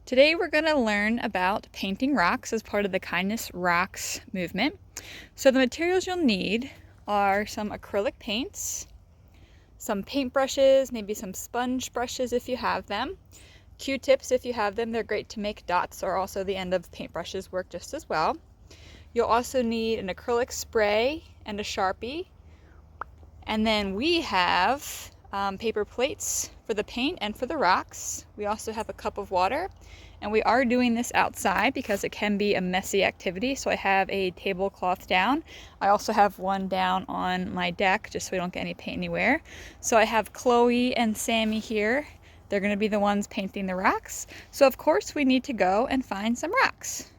Today we're going to learn about painting rocks as part of the Kindness Rocks movement. So the materials you'll need are some acrylic paints, some paintbrushes, maybe some sponge brushes if you have them, Q-tips if you have them, they're great to make dots, or also the end of paintbrushes work just as well. You'll also need an acrylic spray and a Sharpie, and then we have paper plates for the paint and for the rocks. We also have a cup of water, and we are doing this outside because it can be a messy activity. So I have a tablecloth down. I also have one down on my deck just so we don't get any paint anywhere. So I have Chloe and Sammy here. They're going to be the ones painting the rocks. So of course we need to go and find some rocks.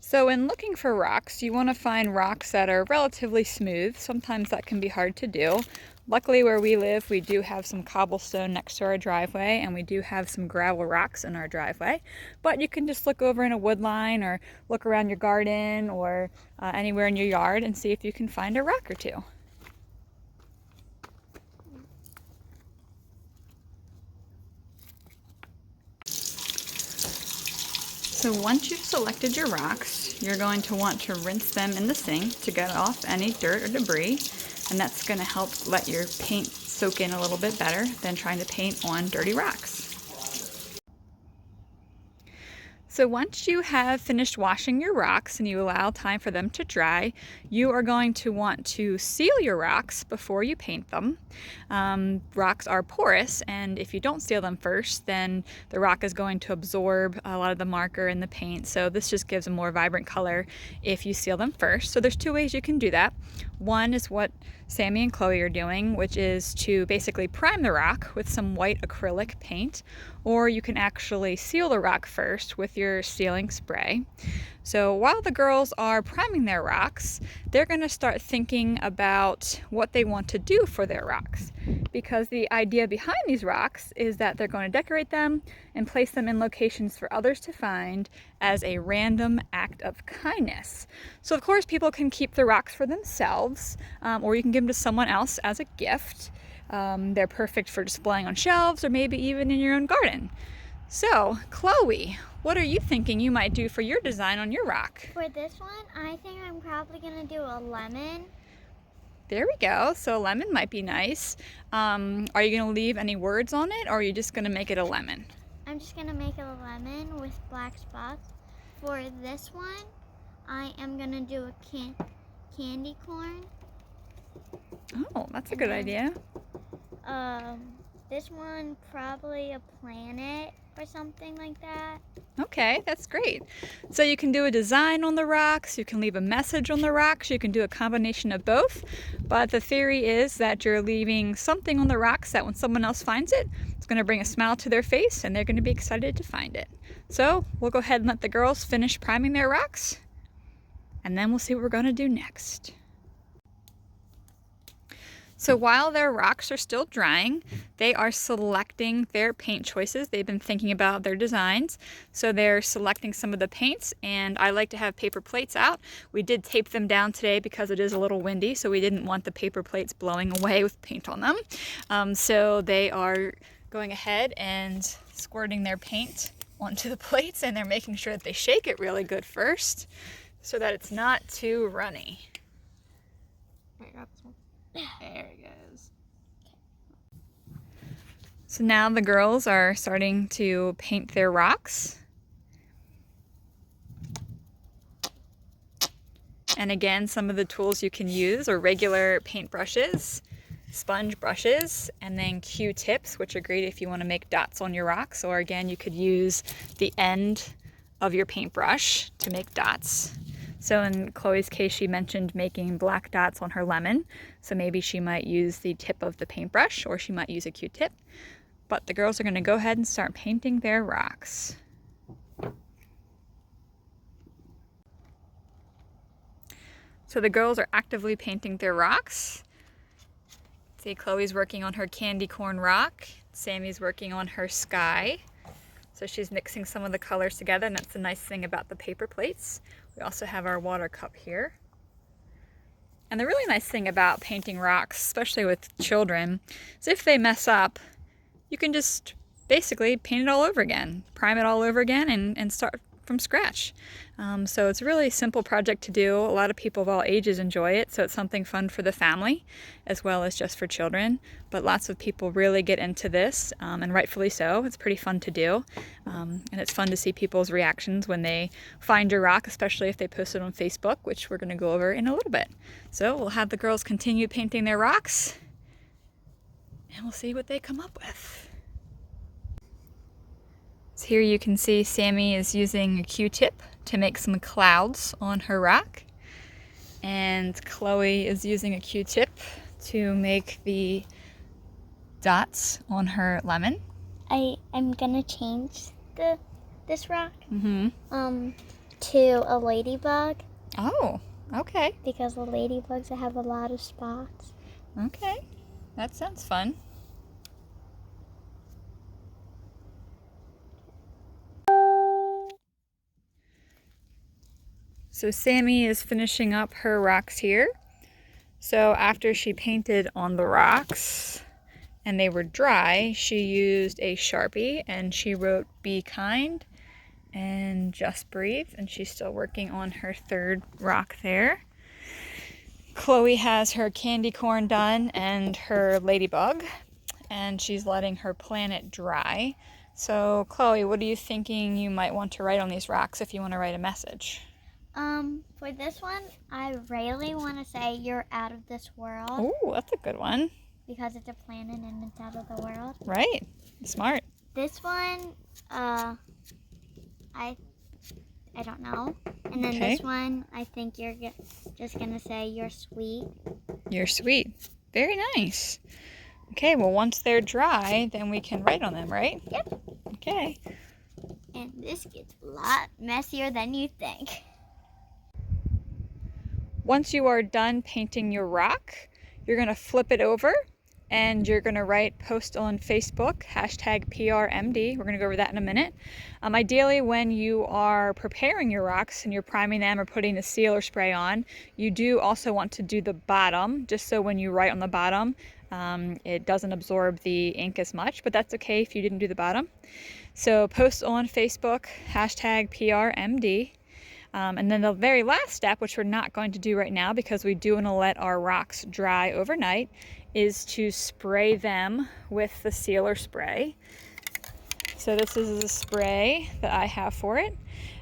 So in looking for rocks, you want to find rocks that are relatively smooth. Sometimes that can be hard to do. Luckily where we live, we do have some cobblestone next to our driveway, and we do have some gravel rocks in our driveway. But you can just look over in a wood line or look around your garden or anywhere in your yard and see if you can find a rock or two. So once you've selected your rocks, you're going to want to rinse them in the sink to get off any dirt or debris, and that's going to help let your paint soak in a little bit better than trying to paint on dirty rocks. So once you have finished washing your rocks and you allow time for them to dry, you are going to want to seal your rocks before you paint them. Rocks are porous, and if you don't seal them first, then the rock is going to absorb a lot of the marker and the paint. So this just gives a more vibrant color if you seal them first. So there's two ways you can do that. One is what Sammy and Chloe are doing, which is to basically prime the rock with some white acrylic paint, or you can actually seal the rock first with your sealing spray. So while the girls are priming their rocks, they're going to start thinking about what they want to do for their rocks, because the idea behind these rocks is that they're going to decorate them and place them in locations for others to find as a random act of kindness. So of course people can keep the rocks for themselves, or you can give them to someone else as a gift. They're perfect for displaying on shelves or maybe even in your own garden. So, Chloe, what are you thinking you might do for your design on your rock? For this one, I think I'm probably going to do a lemon. There we go. So a lemon might be nice. Are you going to leave any words on it, or are you just going to make it a lemon? I'm just going to make it a lemon with black spots. For this one, I am going to do a candy corn. Oh, that's a good idea. This one, probably a planet or something like that. Okay, that's great. So you can do a design on the rocks, you can leave a message on the rocks, you can do a combination of both. But the theory is that you're leaving something on the rocks that when someone else finds it, it's going to bring a smile to their face and they're going to be excited to find it. So we'll go ahead and let the girls finish priming their rocks, and then we'll see what we're going to do next. So while their rocks are still drying, they are selecting their paint choices. They've been thinking about their designs. So they're selecting some of the paints, and I like to have paper plates out. We did tape them down today because it is a little windy, so we didn't want the paper plates blowing away with paint on them. So they are going ahead and squirting their paint onto the plates, and they're making sure that they shake it really good first so that it's not too runny. I got this one. There it goes. So now the girls are starting to paint their rocks. And again, some of the tools you can use are regular paint brushes, sponge brushes, and then Q-tips, which are great if you want to make dots on your rocks. Or again, you could use the end of your paintbrush to make dots. So in Chloe's case, she mentioned making black dots on her lemon. So maybe she might use the tip of the paintbrush, or she might use a Q-tip. But the girls are going to go ahead and start painting their rocks. So the girls are actively painting their rocks. See, Chloe's working on her candy corn rock. Sammy's working on her sky. So she's mixing some of the colors together, and that's the nice thing about the paper plates. We also have our water cup here. And the really nice thing about painting rocks, especially with children, is if they mess up, you can just basically paint it all over again, prime it all over again, and start from scratch. So it's a really simple project to do. A lot of people of all ages enjoy it, so it's something fun for the family as well as just for children. But lots of people really get into this, and rightfully so. It's pretty fun to do, and it's fun to see people's reactions when they find your rock, especially if they post it on Facebook, which we're going to go over in a little bit. So we'll have the girls continue painting their rocks, and we'll see what they come up with. So here you can see Sammy is using a Q-tip to make some clouds on her rock, and Chloe is using a Q-tip to make the dots on her lemon. I'm gonna change this rock Mm-hmm. to a ladybug Oh, okay. because the ladybugs have a lot of spots. Okay. That sounds fun. So Sammy is finishing up her rocks here. So after she painted on the rocks and they were dry, she used a Sharpie and she wrote "Be kind" and "Just breathe," and she's still working on her third rock there. Chloe has her candy corn done and her ladybug, and she's letting her planet dry. So Chloe, what are you thinking you might want to write on these rocks if you want to write a message? For this one, I really want to say "You're out of this world" Oh, that's a good one. because it's a planet and it's out of the world. Right. Smart. This one, I don't know. And then Okay. this one, I think you're just gonna say "You're sweet." You're sweet. Very nice. Okay, well, once they're dry, then we can write on them, right? Yep. Okay. And this gets a lot messier than you think. Once you are done painting your rock, you're going to flip it over and you're going to write "post on Facebook," #PRMD. We're going to go over that in a minute. Ideally, when you are preparing your rocks and you're priming them or putting the sealer spray on, you do also want to do the bottom, just so when you write on the bottom, it doesn't absorb the ink as much, but that's okay if you didn't do the bottom. So post on Facebook, #PRMD. And then the very last step, which we're not going to do right now because we do want to let our rocks dry overnight, is to spray them with the sealer spray. So this is the spray that I have for it.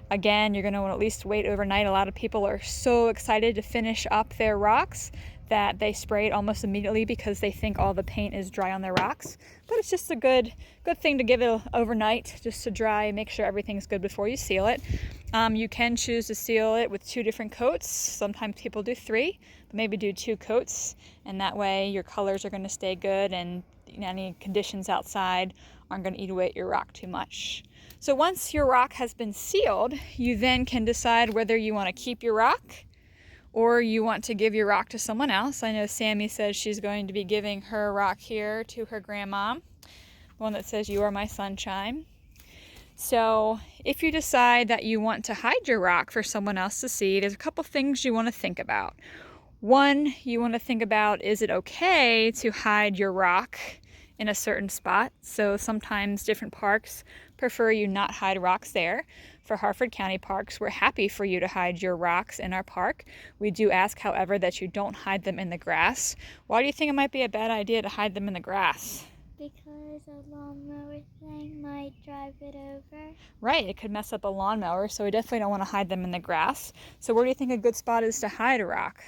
Again, you're going to want to at least wait overnight. A lot of people are so excited to finish up their rocks that they spray it almost immediately because they think all the paint is dry on their rocks. But it's just a good thing to give it overnight just to dry, make sure everything's good before you seal it. You can choose to seal it with 2 different coats. Sometimes people do 3, but maybe do 2 coats, and that way your colors are going to stay good and any conditions outside aren't going to eat away at your rock too much. So once your rock has been sealed, you then can decide whether you want to keep your rock or you want to give your rock to someone else. I know Sammy says she's going to be giving her rock here to her grandma, the one that says "You are my sunshine." So if you decide that you want to hide your rock for someone else to see, there's a couple things you want to think about. One, you want to think about, is it okay to hide your rock in a certain spot? So sometimes different parks prefer you not hide rocks there. For Harford County Parks, we're happy for you to hide your rocks in our park. We do ask, however, that you don't hide them in the grass. Why do you think it might be a bad idea to hide them in the grass? Because a lawnmower thing might drive it over. Right, it could mess up a lawnmower, so we definitely don't want to hide them in the grass. So where do you think a good spot is to hide a rock?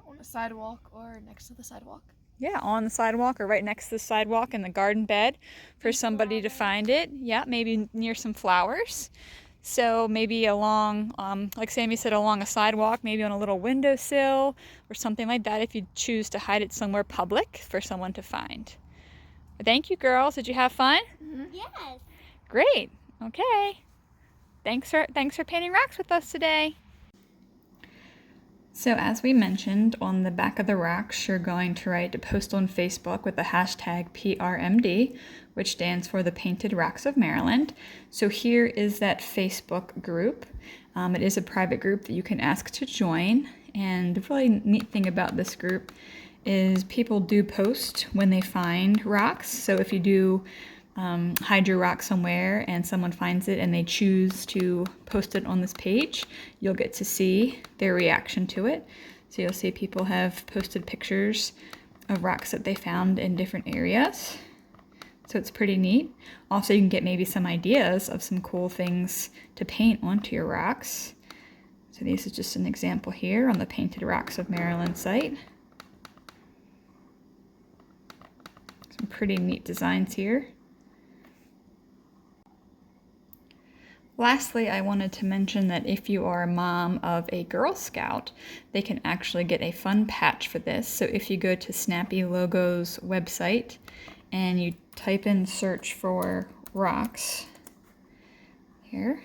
On a sidewalk or next to the sidewalk. Yeah, on the sidewalk or right next to the sidewalk in the garden bed for somebody to find it. Yeah, maybe near some flowers. So maybe along, like Sammy said, along a sidewalk, maybe on a little windowsill or something like that if you choose to hide it somewhere public for someone to find. Thank you, girls. Did you have fun? Yes. Great. Okay. Thanks for painting rocks with us today. So as we mentioned, on the back of the rocks, you're going to write to post on Facebook with the #PRMD, which stands for the Painted Rocks of Maryland. So here is that Facebook group. It is a private group that you can ask to join. And the really neat thing about this group is people do post when they find rocks. So if you do hide your rock somewhere and someone finds it and they choose to post it on this page, you'll get to see their reaction to it. So you'll see people have posted pictures of rocks that they found in different areas. So it's pretty neat. Also, you can get maybe some ideas of some cool things to paint onto your rocks. So this is just an example here on the Painted Rocks of Maryland site. Some pretty neat designs here. Lastly, I wanted to mention that if you are a mom of a Girl Scout, they can actually get a fun patch for this. So if you go to Snappy Logo's website and you type in search for rocks here,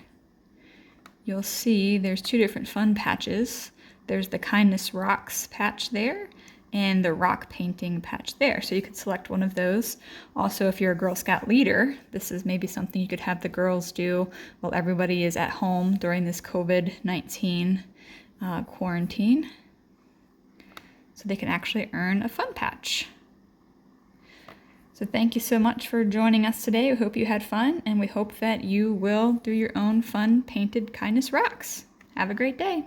you'll see there's two different fun patches. There's the Kindness Rocks patch there and the rock painting patch there. So you could select one of those. Also, if you're a Girl Scout leader, this is maybe something you could have the girls do while everybody is at home during this COVID-19 quarantine. So they can actually earn a fun patch. So thank you so much for joining us today. We hope you had fun, and we hope that you will do your own fun painted kindness rocks. Have a great day.